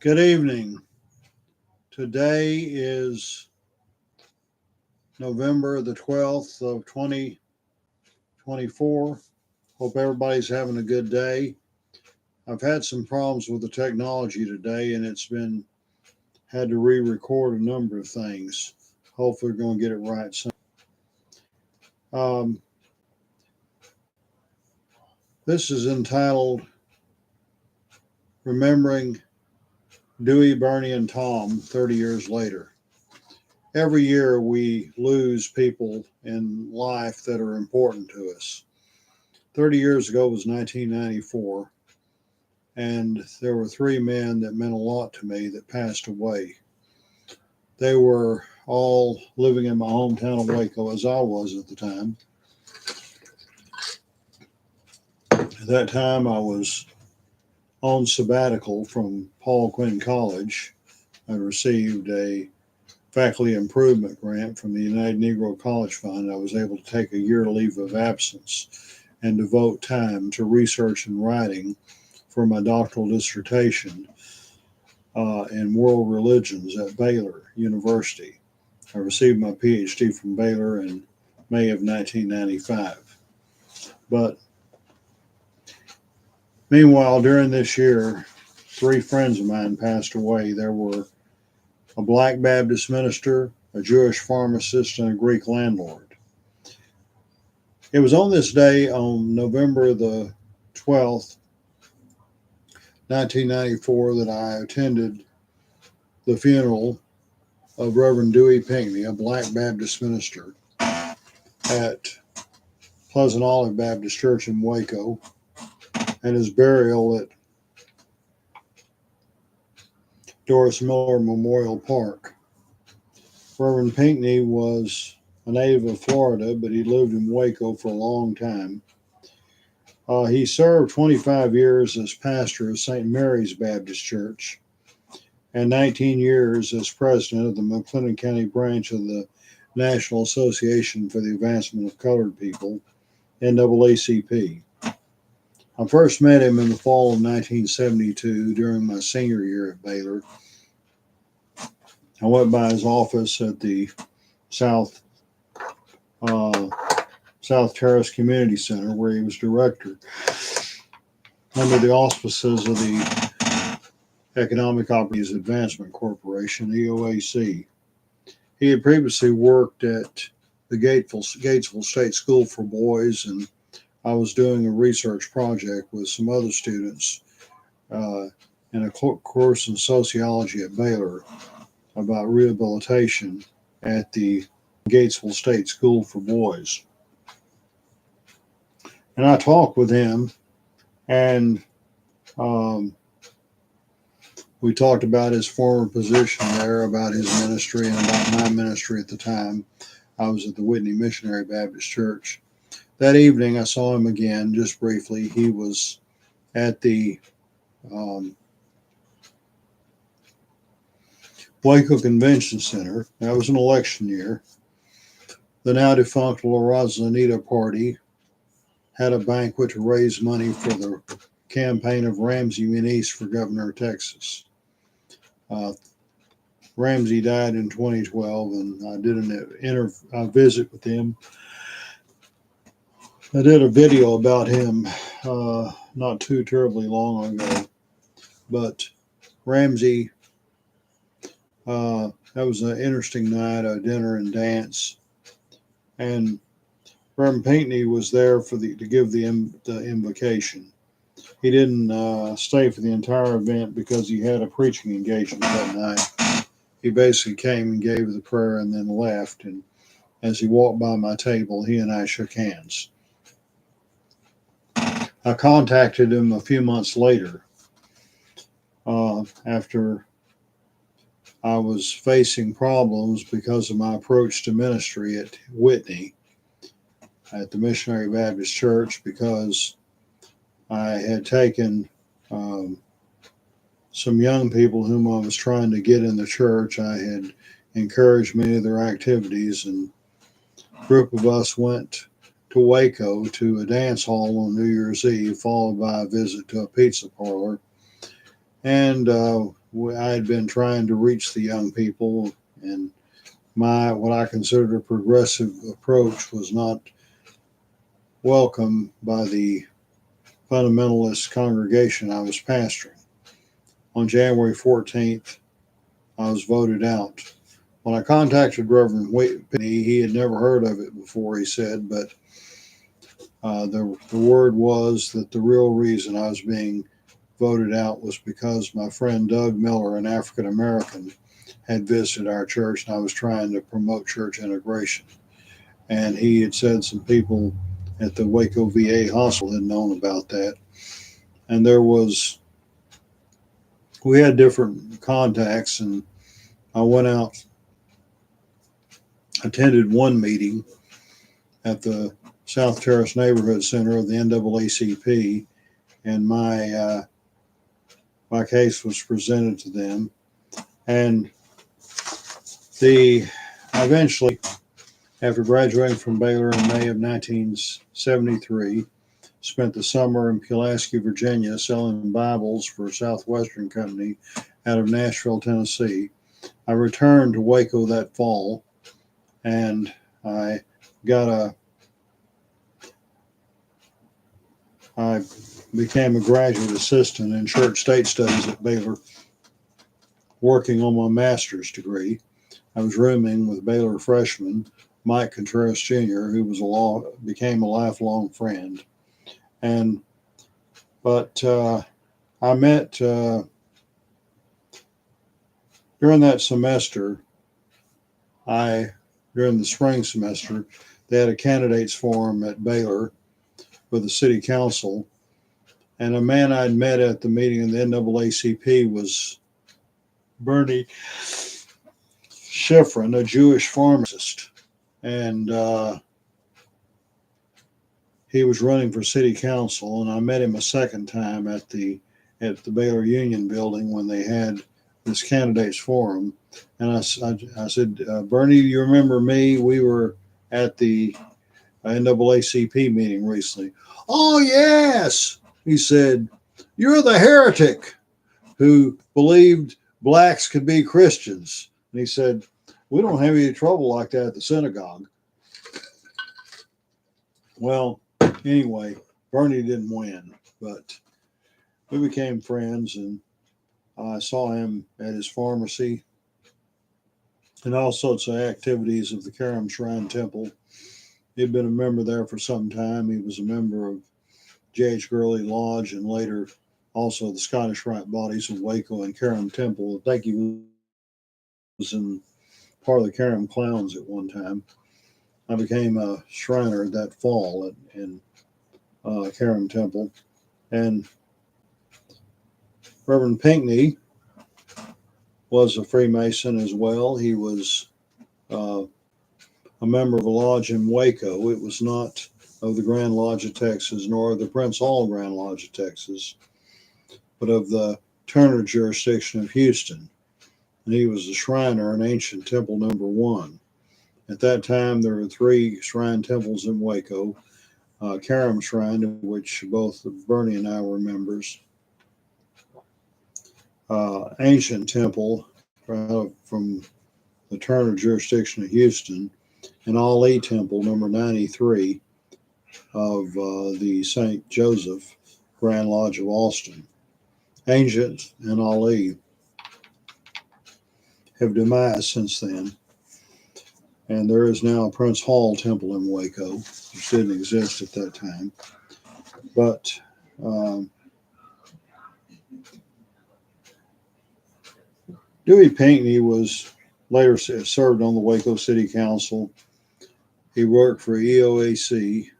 Good evening. Today is November the 12th of 2024. Hope everybody's having a good day. I've had some problems with the technology today and it's been had to re-record a number of things. Hopefully we're going to get it right soon. Um, this is entitled Remembering Dewey, Bernie, and Tom 30 years later. Every year we lose people in life that are important to us. 30 years ago was 1994, and there were three men that meant a lot to me that passed away. They were all living in my hometown of Waco, as I was at the time. At that time, I was on sabbatical from Paul Quinn College. I received a faculty improvement grant from the United Negro College Fund. I was able to take a year leave of absence and devote time to research and writing for my doctoral dissertation in world religions at Baylor University. I received my PhD from Baylor in May of 1995. But meanwhile, during this year, three friends of mine passed away. There were a Black Baptist minister, a Jewish pharmacist, and a Greek landlord. It was on this day, on November the 12th, 1994, that I attended the funeral of Reverend Dewey Pinckney, a Black Baptist minister, at Pleasant Olive Baptist Church in Waco, and his burial at Doris Miller Memorial Park. Reverend Pinckney was a native of Florida, but he lived in Waco for a long time. He served 25 years as pastor of St. Mary's Baptist Church and 19 years as president of the McLennan County branch of the National Association for the Advancement of Colored People, NAACP. I first met him in the fall of 1972 during my senior year at Baylor. I went by his office at the South Terrace Community Center, where he was director, under the auspices of the Economic Opportunities Advancement Corporation, EOAC. He had previously worked at the Gatesville State School for Boys, and I was doing a research project with some other students in a course in sociology at Baylor about rehabilitation at the Gatesville State School for Boys. And I talked with him, and we talked about his former position there, about his ministry, and about my ministry at the time. I was at the Whitney Missionary Baptist Church. That evening, I saw him again, just briefly. He was at the Waco Convention Center. That was an election year. The now defunct La Razanita Party had a banquet to raise money for the campaign of Ramsey Muniz for governor of Texas. Ramsey died in 2012, and I did a visit with him. I did a video about him not too terribly long ago, but Ramsey, that was an interesting night, a dinner and dance, and Reverend Pinckney was there to give the invocation. He didn't stay for the entire event because he had a preaching engagement that night. He basically came and gave the prayer and then left, and as he walked by my table, he and I shook hands. I contacted him a few months later after I was facing problems because of my approach to ministry at Whitney, at the Missionary Baptist Church, because I had taken some young people whom I was trying to get in the church. I had encouraged many of their activities, and a group of us went to Waco to a dance hall on New Year's Eve, followed by a visit to a pizza parlor. And I had been trying to reach the young people, and my what I considered a progressive approach was not welcome by the fundamentalist congregation I was pastoring. On January 14th, I was voted out. When I contacted Reverend Whitney, he had never heard of it before, he said, but the word was that the real reason I was being voted out was because my friend Doug Miller, an African American, had visited our church and I was trying to promote church integration. And he had said some people at the Waco VA hospital had known about that. And we had different contacts, and I went out, attended one meeting at the South Terrace Neighborhood Center of the NAACP, and my case was presented to them. And the eventually, after graduating from Baylor in May of 1973, spent the summer in Pulaski, Virginia, selling Bibles for a Southwestern company out of Nashville, Tennessee. I returned to Waco that fall, and I got a I became a graduate assistant in church state studies at Baylor, working on my master's degree. I was rooming with Baylor freshman Mike Contreras Jr., who became a lifelong friend. And but I met during that semester. I During the spring semester, they had a candidates forum at Baylor with the city council, and a man I'd met at the meeting in the NAACP was Bernie Schifrin, a Jewish pharmacist, and he was running for city council. And I met him a second time at the Baylor Union building when they had this candidates forum. And I said, Bernie, you remember me? We were at the NAACP meeting recently. Oh, yes, he said, you're the heretic who believed blacks could be Christians. And he said, we don't have any trouble like that at the synagogue. Well, anyway, Bernie didn't win, but we became friends, and I saw him at his pharmacy and all sorts of activities of the Karam Shrine Temple. He'd been a member there for some time. He was a member of J.H. Gurley Lodge and later also the Scottish Rite Bodies of Waco and Karam Temple. I think he was in part of the Karam Clowns at one time. I became a Shriner that fall in Karam Temple. And Reverend Pinckney was a Freemason as well. He was uh, a member of a lodge in Waco. It was not of the Grand Lodge of Texas nor the Prince Hall Grand Lodge of Texas, but of the Turner jurisdiction of Houston. And he was the Shriner in Ancient Temple number 1. At that time, there were 3 shrine temples in Waco. Karam Shrine, of which both Bernie and I were members. Ancient Temple from the Turner jurisdiction of Houston, and Ali Temple, number 93 of the St. Joseph Grand Lodge of Austin. Ancient and Ali have demised since then, and there is now a Prince Hall Temple in Waco, which didn't exist at that time. But Dewey Pinckney was later served on the Waco City Council. He worked for EOAC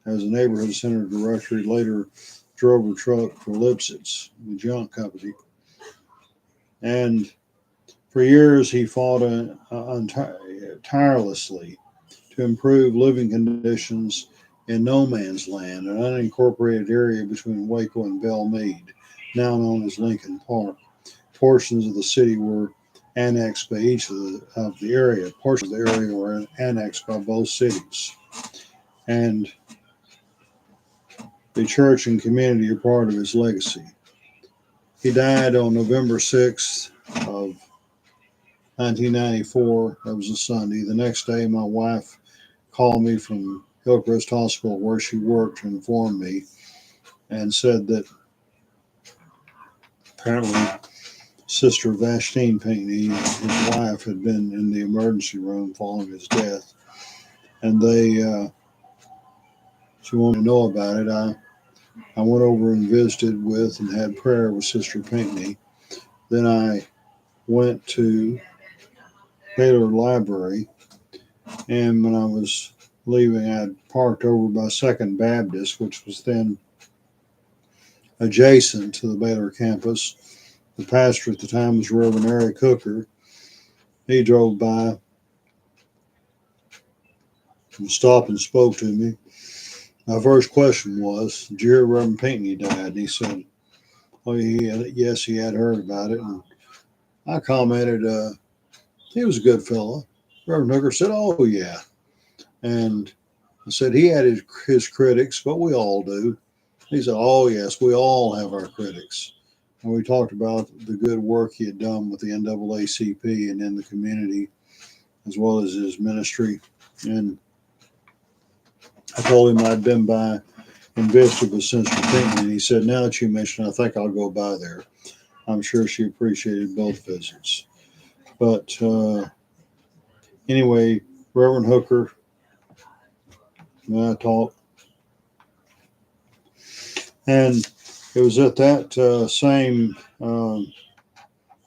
as a neighborhood center director. He later drove a truck for Lipsitz, the junk company. And for years, he fought tirelessly to improve living conditions in no man's land, an unincorporated area between Waco and Belle Meade, now known as Lincoln Park. Portions of the city were annexed by each of the area. Portions of the area were annexed by both cities. And the church and community are part of his legacy. He died on November 6th of 1994. That was a Sunday. The next day, my wife called me from Hillcrest Hospital where she worked to inform me and said that apparently Sister Vashti Pinckney, his wife, had been in the emergency room following his death, and she wanted to know about it. I went over and visited with and had prayer with Sister Pinckney. Then I went to Baylor Library, and when I was leaving, I had parked over by Second Baptist, which was then adjacent to the Baylor campus. The pastor at the time was Reverend Eric Hooker. He drove by and stopped and spoke to me. My first question was, "Did you hear Reverend Pinckney died?" And he said, "Oh, yes, he had heard about it." And I commented, "He was a good fellow." Reverend Hooker said, "Oh, yeah." And I said, "He had his critics, but we all do." He said, "Oh, yes, we all have our critics." And we talked about the good work he had done with the NAACP and in the community, as well as his ministry. And I told him I'd been by and visited with Sister Pinckney, and he said, "Now that you mention it, I think I'll go by there." I'm sure she appreciated both visits. But anyway, Reverend Hooker and I talked, and it was at that same the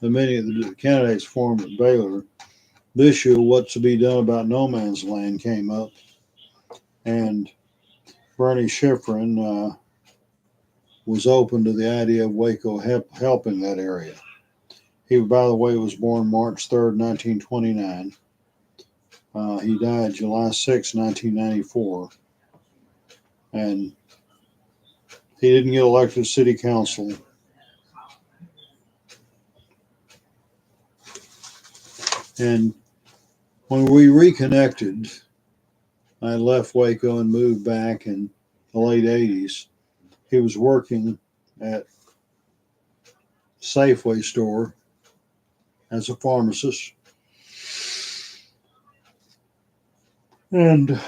many of the candidates formed at Baylor. The issue of what's to be done about no man's land came up, and Bernie Schifrin was open to the idea of Waco helping that area. He, by the way, was born March 3rd, 1929. He died July 6, 1994. And he didn't get elected to city council. And when we reconnected, I left Waco and moved back in the late 80s. He was working at Safeway store as a pharmacist. And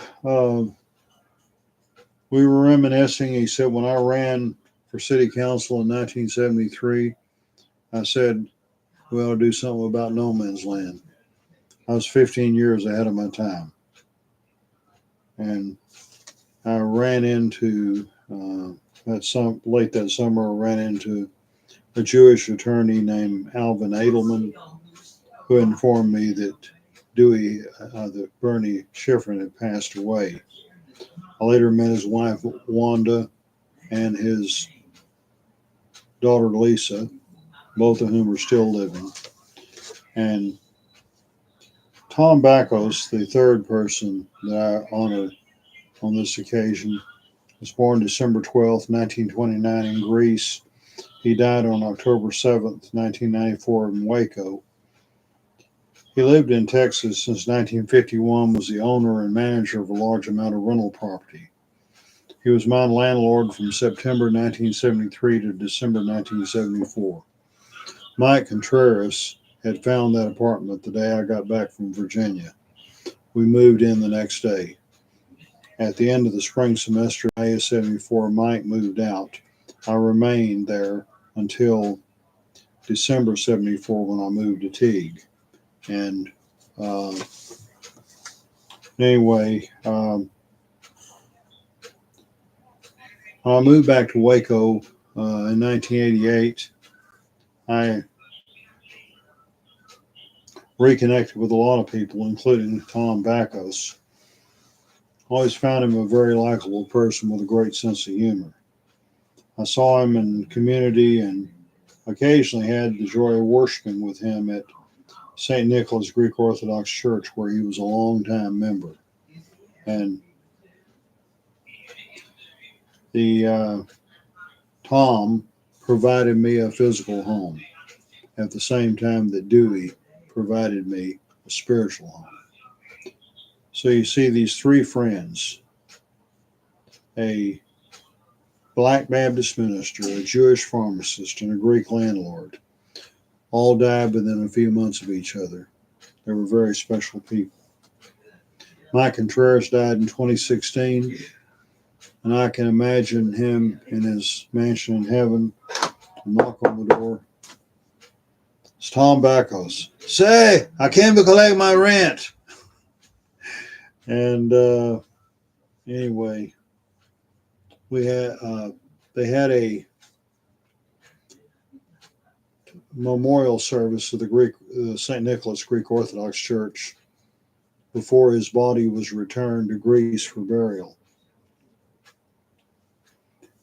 we were reminiscing. He said, when I ran for city council in 1973, I said, we ought to do something about no man's land. I was 15 years ahead of my time. And I ran into, late that summer, I ran into a Jewish attorney named Alvin Edelman, who informed me that Dewey, that Bernie Schifrin had passed away. I later met his wife, Wanda, and his daughter, Lisa, both of whom are still living. And Tom Bakos, the third person that I honor on this occasion, was born December 12th, 1929 in Greece. He died on October 7th, 1994 in Waco. He lived in Texas since 1951, was the owner and manager of a large amount of rental property. He was my landlord from September 1973 to December 1974. Mike Contreras had found that apartment the day I got back from Virginia. We moved in the next day. At the end of the spring semester, May of 74, Mike moved out. I remained there until December 74 when I moved to Teague. And anyway, when I moved back to Waco in 1988, I reconnected with a lot of people, including Tom Bakos. Always found him a very likable person with a great sense of humor. I saw him in community and occasionally had the joy of worshiping with him at St. Nicholas Greek Orthodox Church, where he was a longtime member. And the Tom provided me a physical home at the same time that Dewey provided me a spiritual home. So you see these three friends, a Black Baptist minister, a Jewish pharmacist, and a Greek landlord. All died within a few months of each other. They were very special people. Mike Contreras died in 2016, and I can imagine him in his mansion in heaven to knock on the door. It's Tom Backos. Say, I came to collect my rent. And anyway, we had they had a memorial service at the Greek St. Nicholas Greek Orthodox Church before his body was returned to Greece for burial.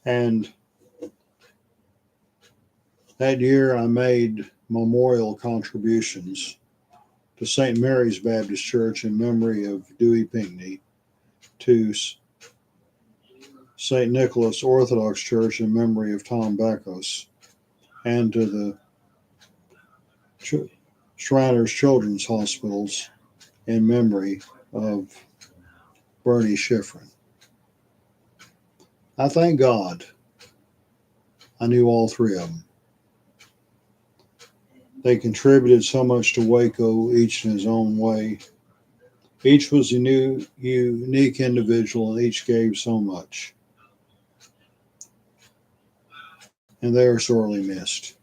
And that year I made memorial contributions to St. Mary's Baptist Church in memory of Dewey Pinckney, to St. Nicholas Orthodox Church in memory of Tom Backos, and to the Shriners Children's Hospitals in memory of Bernie Schifrin. I thank God I knew all three of them. They contributed so much to Waco, each in his own way. Each was a new, unique individual, and each gave so much. And they are sorely missed.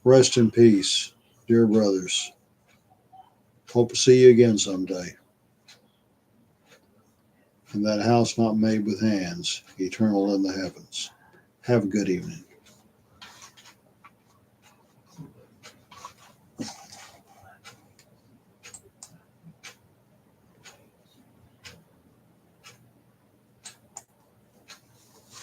Rest in peace, dear brothers. Hope to see you again someday. In that house not made with hands, eternal in the heavens. Have a good evening.